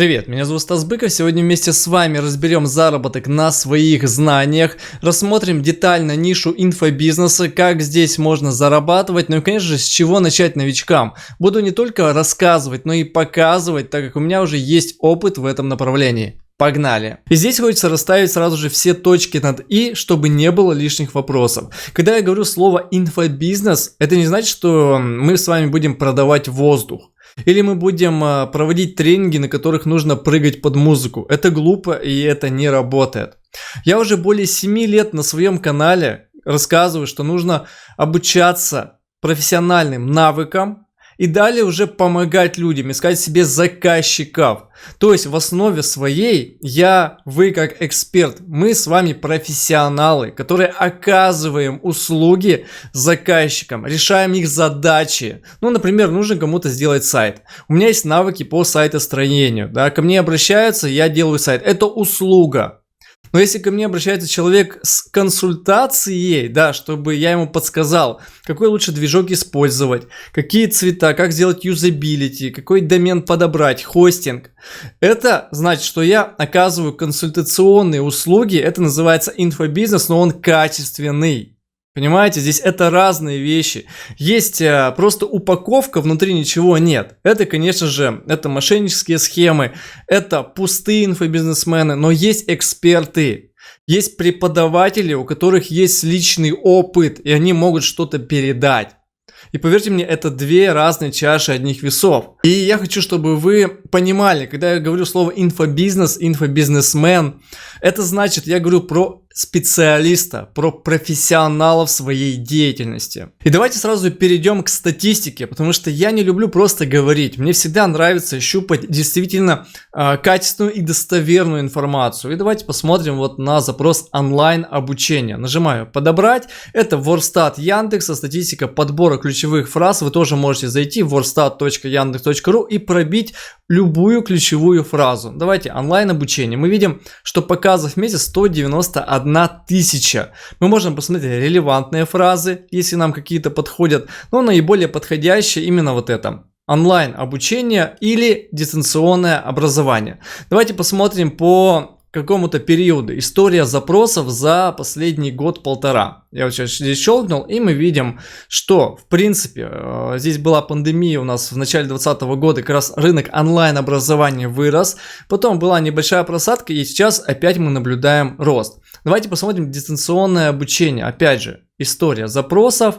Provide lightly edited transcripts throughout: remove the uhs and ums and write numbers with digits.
Привет, меня зовут Стас Быков. Сегодня вместе с вами разберем заработок на своих знаниях, рассмотрим детально нишу инфобизнеса, как здесь можно зарабатывать, ну и, конечно же, с чего начать новичкам. Буду не только рассказывать, но и показывать, так как у меня уже есть опыт в этом направлении. Погнали! И здесь хочется расставить сразу же все точки над «и», чтобы не было лишних вопросов. Когда я говорю слово «инфобизнес», это не значит, что мы с вами будем продавать воздух. Или мы будем проводить тренинги, на которых нужно прыгать под музыку. Это глупо и это не работает. Я уже более 7 лет на своем канале рассказываю, что нужно обучаться профессиональным навыкам и далее уже помогать людям, искать себе заказчиков. То есть в основе своей вы как эксперт, мы с вами профессионалы, которые оказываем услуги заказчикам, решаем их задачи. Ну, например, нужно кому-то сделать сайт. У меня есть навыки по сайтостроению, да, ко мне обращаются, я делаю сайт. Это услуга. Но если ко мне обращается человек с консультацией, да, чтобы я ему подсказал, какой лучше движок использовать, какие цвета, как сделать юзабилити, какой домен подобрать, хостинг, это значит, что я оказываю консультационные услуги, это называется инфобизнес, но он качественный. Понимаете, здесь это разные вещи. Есть просто упаковка, внутри ничего нет. Это, конечно же, это мошеннические схемы, это пустые инфобизнесмены, но есть эксперты. Есть преподаватели, у которых есть личный опыт, и они могут что-то передать. И поверьте мне, это две разные чаши одних весов. И я хочу, чтобы вы понимали, когда я говорю слово инфобизнес, инфобизнесмен, это значит, я говорю про специалиста, про профессионала в своей деятельности. И давайте сразу перейдем к статистике, потому что я не люблю просто говорить. Мне всегда нравится щупать действительно качественную и достоверную информацию. И давайте посмотрим вот на запрос онлайн обучения. Нажимаю подобрать. Это Wordstat Яндекса, статистика подбора ключевых фраз. Вы тоже можете зайти в wordstat.yandex.ru и пробить любую ключевую фразу. Давайте онлайн обучение. Мы видим, что показов в месяц 191 тысяча. Мы можем посмотреть релевантные фразы, если нам какие-то подходят, но наиболее подходящие именно вот это. Онлайн обучение или дистанционное образование. Давайте посмотрим по какому-то периоду. История запросов за последний год-полтора. Я вот сейчас здесь щелкнул, и мы видим, что, в принципе, здесь была пандемия у нас в начале 2020 года, как раз рынок онлайн-образования вырос, потом была небольшая просадка, и сейчас опять мы наблюдаем рост. Давайте посмотрим дистанционное обучение. Опять же, история запросов,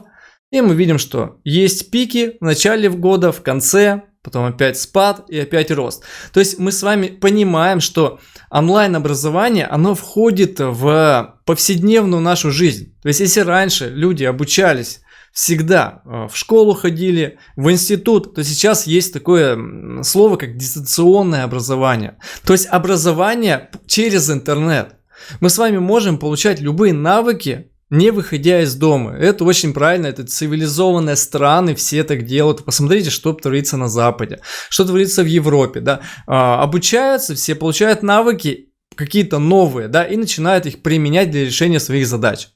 и мы видим, что есть пики в начале года, в конце, потом опять спад и опять рост. То есть мы с вами понимаем, что онлайн-образование, оно входит в повседневную нашу жизнь. То есть если раньше люди обучались всегда в школу ходили, в институт, то сейчас есть такое слово, как дистанционное образование. То есть образование через интернет. Мы с вами можем получать любые навыки, не выходя из дома. Это очень правильно, это цивилизованные страны, все так делают. Посмотрите, что творится на Западе, что творится в Европе, да. Обучаются, все получают навыки какие-то новые, да, и начинают их применять для решения своих задач.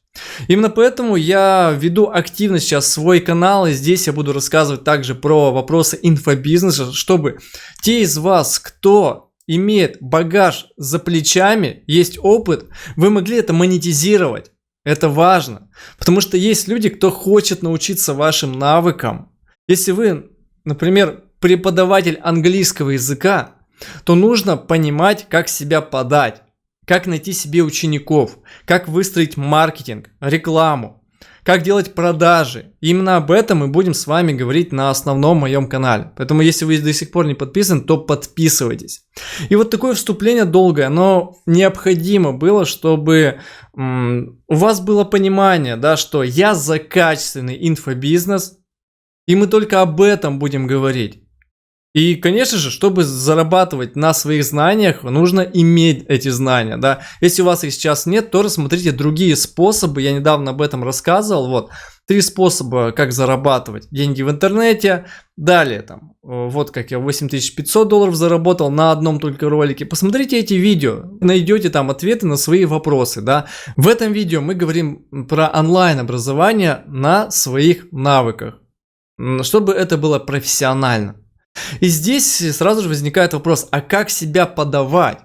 Именно поэтому я веду активно сейчас свой канал, и здесь я буду рассказывать также про вопросы инфобизнеса, чтобы те из вас, кто имеет багаж за плечами, есть опыт, вы могли это монетизировать. Это важно, потому что есть люди, кто хочет научиться вашим навыкам. Если вы, например, преподаватель английского языка, то нужно понимать, как себя подать, как найти себе учеников, как выстроить маркетинг, рекламу, как делать продажи. И именно об этом мы будем с вами говорить на основном моем канале. Поэтому, если вы до сих пор не подписаны, то подписывайтесь. И вот такое вступление долгое, но необходимо было, чтобы у вас было понимание, да, что я за качественный инфобизнес, и мы только об этом будем говорить. И, конечно же, чтобы зарабатывать на своих знаниях, нужно иметь эти знания, да. Если у вас их сейчас нет, то рассмотрите другие способы. Я недавно об этом рассказывал. Вот 3 способа, как зарабатывать деньги в интернете. Далее, там, вот как я $8500 заработал на одном только ролике. Посмотрите эти видео, найдете там ответы на свои вопросы, да. В этом видео мы говорим про онлайн-образование на своих навыках, чтобы это было профессионально. И здесь сразу же возникает вопрос, а как себя подавать?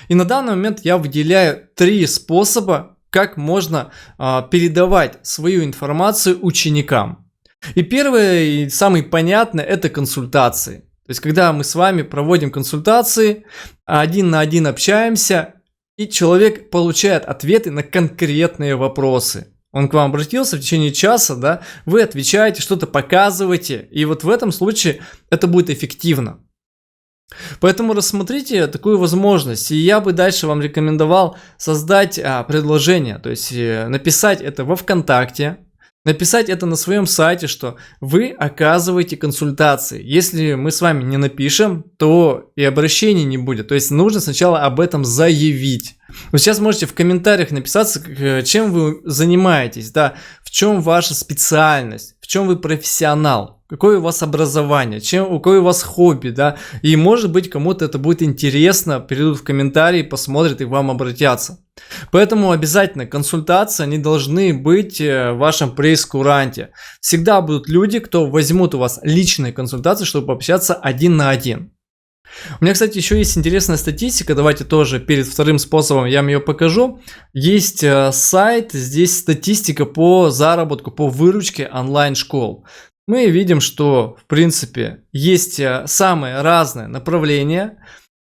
И на данный момент я выделяю 3 способа, как можно передавать свою информацию ученикам. И первый и самый понятный – это консультации. То есть, когда мы с вами проводим консультации, один на один общаемся, и человек получает ответы на конкретные вопросы. Он к вам обратился в течение часа, да, вы отвечаете, что-то показываете, и вот в этом случае это будет эффективно. Поэтому рассмотрите такую возможность, и я бы дальше вам рекомендовал создать предложение, то есть написать это во ВКонтакте, написать это на своем сайте, что вы оказываете консультации. Если мы с вами не напишем, то и обращений не будет. То есть нужно сначала об этом заявить. Вы сейчас можете в комментариях написать, чем вы занимаетесь, да, в чем ваша специальность, в чем вы профессионал, какое у вас образование, какое у вас хобби, да, и может быть кому-то это будет интересно, перейдут в комментарии, посмотрят и к вам обратятся. Поэтому обязательно консультации, они должны быть в вашем прейскуранте. Всегда будут люди, кто возьмут у вас личные консультации, чтобы пообщаться один на один. У меня, кстати, еще есть интересная статистика, давайте тоже перед вторым способом я вам ее покажу. Есть сайт, здесь статистика по заработку, по выручке онлайн-школ. Мы видим, что, в принципе, есть самые разные направления.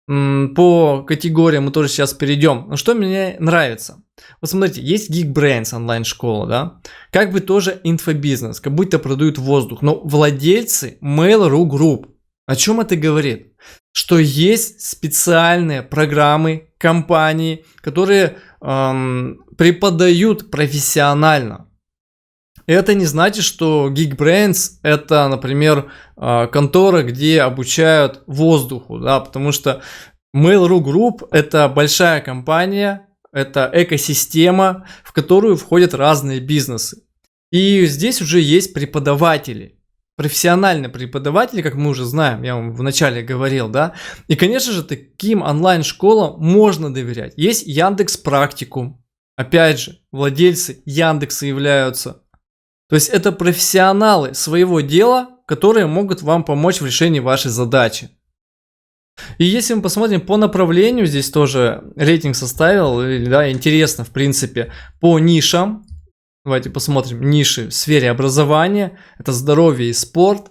По категориям мы тоже сейчас перейдем. Но что мне нравится? Вот смотрите, есть Geekbrains онлайн-школа, да? Как бы тоже инфобизнес, как будто продают воздух. Но владельцы Mail.ru Group. О чем это говорит? Что есть специальные программы, компании, которые преподают профессионально. Это не значит, что Geekbrains это, например, контора, где обучают воздуху, да, потому что Mail.ru Group это большая компания, это экосистема, в которую входят разные бизнесы. И здесь уже есть преподаватели, профессиональные преподаватели, как мы уже знаем, я вам вначале говорил, да. И, конечно же, таким онлайн-школам можно доверять. Есть Яндекс.Практикум, опять же, владельцы Яндекса являются. То есть это профессионалы своего дела, которые могут вам помочь в решении вашей задачи. И если мы посмотрим по направлению, здесь тоже рейтинг составил, да, интересно в принципе по нишам. Давайте посмотрим ниши в сфере образования. Это здоровье и спорт.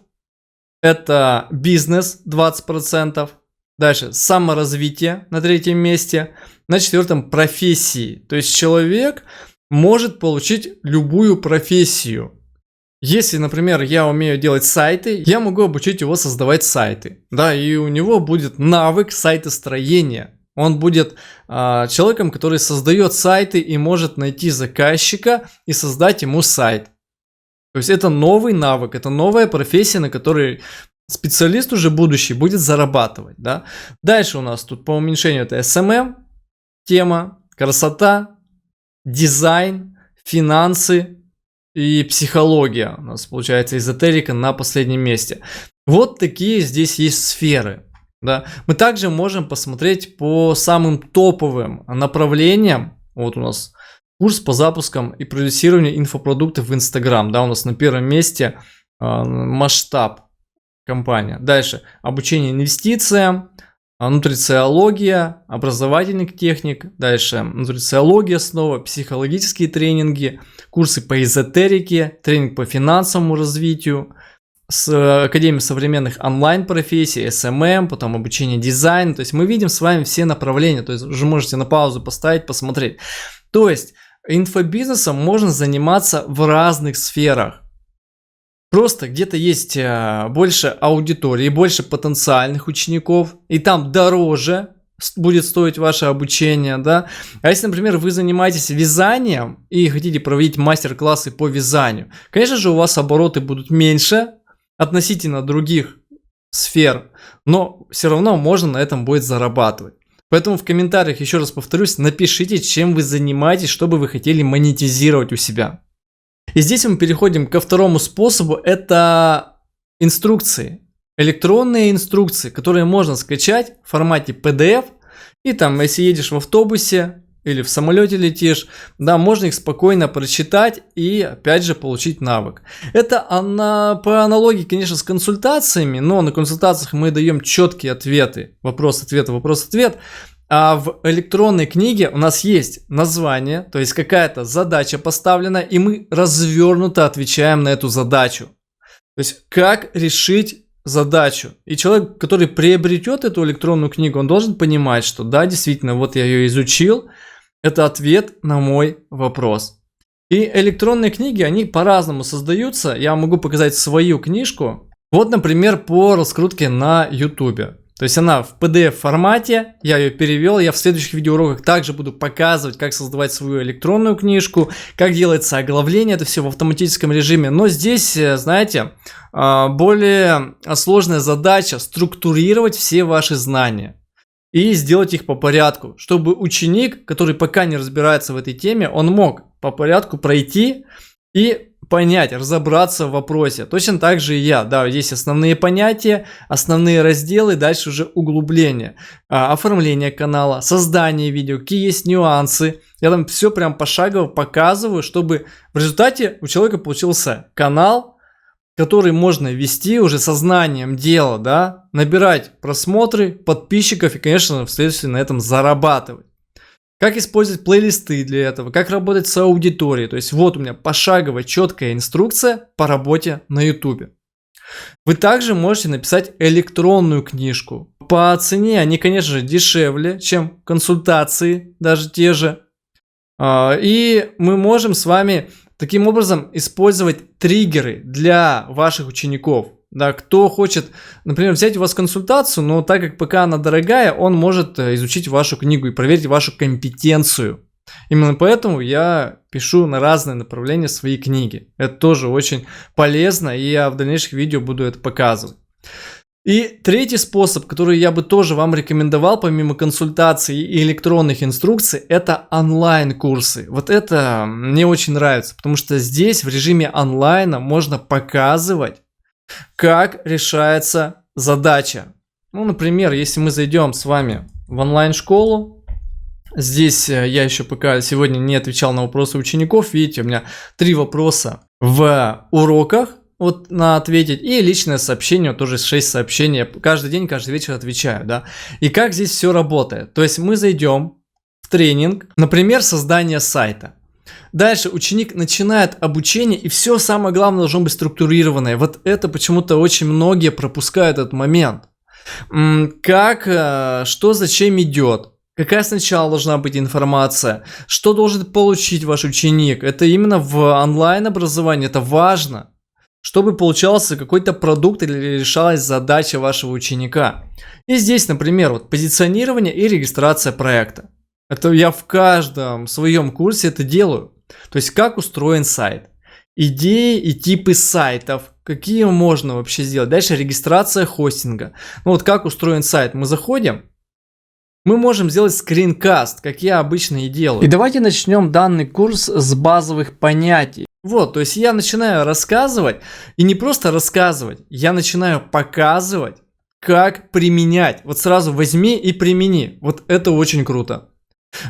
Это бизнес 20%. Дальше саморазвитие на 3-м месте. На 4-м профессии. То есть человек может получить любую профессию. Если, например, я умею делать сайты, я могу обучить его создавать сайты. Да, и у него будет навык сайтостроения. Он будет человеком, который создает сайты и может найти заказчика и создать ему сайт. То есть это новый навык, это новая профессия, на которой специалист уже будущий будет зарабатывать. Да? Дальше у нас тут по уменьшению это SMM, тема, красота, дизайн, финансы и психология. У нас получается эзотерика на последнем месте. Вот такие здесь есть сферы. Да. Мы также можем посмотреть по самым топовым направлениям. Вот у нас курс по запускам и продюсированию инфопродуктов в Instagram. Да, у нас на 1-м месте масштаб компания. Дальше обучение инвестициям, нутрициология, образовательных техник, дальше нутрициология снова, психологические тренинги, курсы по эзотерике, тренинг по финансовому развитию, с Академией современных онлайн-профессий, SMM, потом обучение дизайну. То есть мы видим с вами все направления, то есть уже можете на паузу поставить, посмотреть. То есть инфобизнесом можно заниматься в разных сферах. Просто где-то есть больше аудитории, больше потенциальных учеников, и там дороже будет стоить ваше обучение, да. А если, например, вы занимаетесь вязанием и хотите проводить мастер-классы по вязанию, конечно же, у вас обороты будут меньше относительно других сфер, но все равно можно на этом будет зарабатывать. Поэтому в комментариях, еще раз повторюсь, напишите, чем вы занимаетесь, что бы вы хотели монетизировать у себя. И здесь мы переходим ко второму способу, это инструкции. Электронные инструкции, которые можно скачать в формате PDF. И там, если едешь в автобусе, или в самолете летишь, да, можно их спокойно прочитать и опять же получить навык. Это по аналогии, конечно, с консультациями, но на консультациях мы даем четкие ответы, вопрос-ответ, вопрос-ответ. А в электронной книге у нас есть название, то есть какая-то задача поставлена, и мы развернуто отвечаем на эту задачу. То есть как решить задачу. И человек, который приобретет эту электронную книгу, он должен понимать, что да, действительно, вот я ее изучил, это ответ на мой вопрос. И электронные книги, они по-разному создаются. Я могу показать свою книжку. Вот, например, по раскрутке на YouTube. То есть она в PDF формате, я ее перевел, я в следующих видеоуроках также буду показывать, как создавать свою электронную книжку, как делается оглавление, это все в автоматическом режиме. Но здесь, знаете, более сложная задача структурировать все ваши знания и сделать их по порядку, чтобы ученик, который пока не разбирается в этой теме, он мог по порядку пройти и понять, разобраться в вопросе. Точно так же и я. Да, есть основные понятия, основные разделы, дальше уже углубление, оформление канала, создание видео, какие есть нюансы. Я там все прям пошагово показываю, чтобы в результате у человека получился канал, который можно вести уже сознанием дела, да, набирать просмотры, подписчиков и, конечно, вследствие на этом зарабатывать. Как использовать плейлисты для этого, как работать с аудиторией. То есть вот у меня пошаговая четкая инструкция по работе на YouTube. Вы также можете написать электронную книжку. По цене они, конечно же, дешевле, чем консультации, даже те же. И мы можем с вами таким образом использовать триггеры для ваших учеников. Да, кто хочет, например, взять у вас консультацию, но так как пока она дорогая, он может изучить вашу книгу и проверить вашу компетенцию. Именно поэтому я пишу на разные направления свои книги. Это тоже очень полезно, и я в дальнейших видео буду это показывать. И третий способ, который я бы тоже вам рекомендовал, помимо консультаций и электронных инструкций, это онлайн-курсы. Вот это мне очень нравится, потому что здесь в режиме онлайна можно показывать, как решается задача. Ну, например, если мы зайдем с вами в онлайн-школу, здесь я еще пока сегодня не отвечал на вопросы учеников, видите, у меня 3 вопроса в уроках, вот на ответить, и личное сообщение, тоже 6 сообщений, каждый день, каждый вечер отвечаю, да. И как здесь все работает? То есть мы зайдем в тренинг, например, создание сайта. Дальше ученик начинает обучение, и все самое главное должно быть структурированное. Вот это почему-то очень многие пропускают этот момент. Как, что, зачем идет. Какая сначала должна быть информация, что должен получить ваш ученик. Это именно в онлайн-образовании, это важно, чтобы получался какой-то продукт или решалась задача вашего ученика. И здесь, например, вот позиционирование и регистрация проекта. Это я в каждом своем курсе это делаю. То есть как устроен сайт, идеи и типы сайтов, какие можно вообще сделать. Дальше регистрация хостинга. Ну вот как устроен сайт. Мы заходим, мы можем сделать скринкаст, как я обычно и делаю. И давайте начнем данный курс с базовых понятий. Вот, то есть я начинаю рассказывать, и не просто рассказывать, я начинаю показывать, как применять. Вот сразу возьми и примени. Вот это очень круто.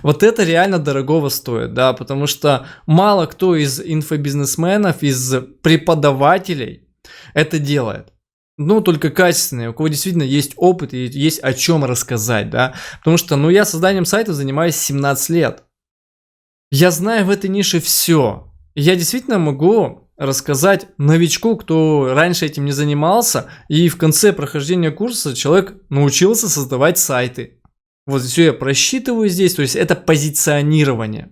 Вот это реально дорогого стоит, да, потому что мало кто из инфобизнесменов, из преподавателей это делает. Ну, только качественные, у кого действительно есть опыт и есть о чем рассказать, да. Потому что, ну, я созданием сайта занимаюсь 17 лет. Я знаю в этой нише все. Я действительно могу рассказать новичку, кто раньше этим не занимался, и в конце прохождения курса человек научился создавать сайты. Вот все я просчитываю здесь, то есть это позиционирование.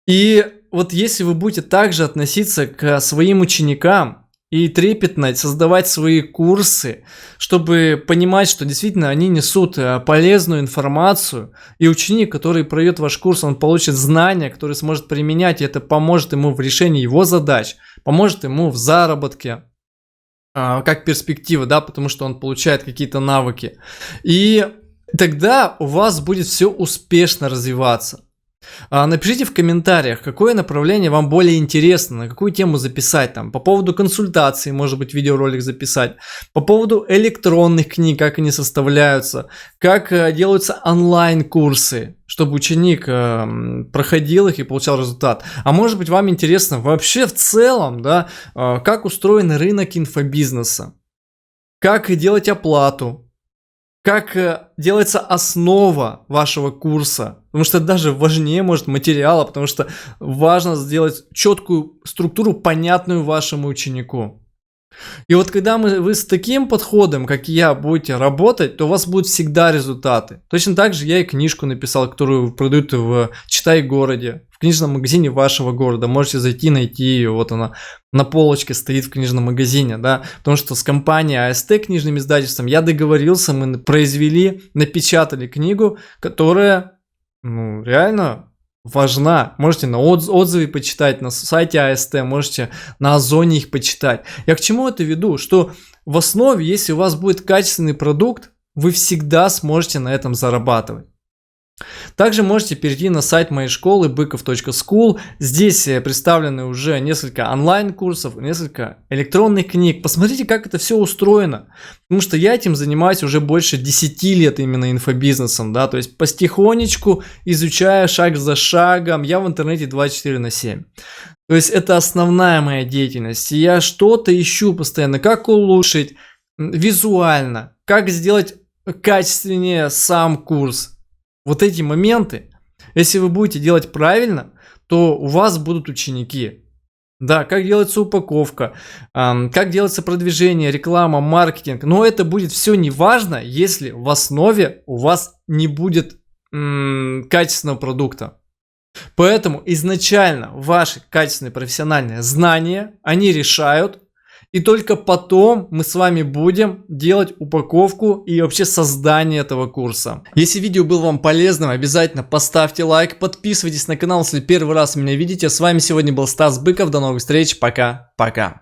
И вот если вы будете также относиться к своим ученикам и трепетно создавать свои курсы, чтобы понимать, что действительно они несут полезную информацию, и ученик, который пройдет ваш курс, он получит знания, которые сможет применять, и это поможет ему в решении его задач, поможет ему в заработке, как перспектива, да, потому что он получает какие-то навыки. И тогда у вас будет все успешно развиваться. Напишите в комментариях, какое направление вам более интересно, на какую тему записать там. По поводу консультаций, может быть, видеоролик записать. По поводу электронных книг, как они составляются. Как делаются онлайн-курсы, чтобы ученик проходил их и получал результат. А может быть, вам интересно вообще в целом, да, как устроен рынок инфобизнеса. Как делать оплату. Как делается основа вашего курса, потому что это даже важнее, может, материала, потому что важно сделать четкую структуру, понятную вашему ученику. И вот когда вы с таким подходом, как я, будете работать, то у вас будут всегда результаты. Точно так же я и книжку написал, которую продают в Читай-городе, в книжном магазине вашего города. Можете зайти, найти ее, вот она на полочке стоит в книжном магазине, да, потому что с компанией АСТ, книжным издательством, я договорился, мы произвели, напечатали книгу, которая, реально важна. Можете на отзывы почитать, на сайте АСТ, можете на Озоне их почитать. Я к чему это веду? Что в основе, если у вас будет качественный продукт, вы всегда сможете на этом зарабатывать. Также можете перейти на сайт моей школы bykov.school. Здесь представлены уже несколько онлайн-курсов, несколько электронных книг. Посмотрите, как это все устроено. Потому что я этим занимаюсь уже больше 10 лет именно инфобизнесом. Да? То есть потихонечку изучая шаг за шагом. Я в интернете 24/7. То есть это основная моя деятельность. И я что-то ищу постоянно. Как улучшить визуально. Как сделать качественнее сам курс. Вот эти моменты, если вы будете делать правильно, то у вас будут ученики. Да, как делается упаковка, как делается продвижение, реклама, маркетинг. Но это будет все неважно, если в основе у вас не будет качественного продукта. Поэтому изначально ваши качественные профессиональные знания, они решают. И только потом мы с вами будем делать упаковку и вообще создание этого курса. Если видео было вам полезным, обязательно поставьте лайк, подписывайтесь на канал, если первый раз меня видите. С вами сегодня был Стас Быков. До новых встреч. Пока-пока.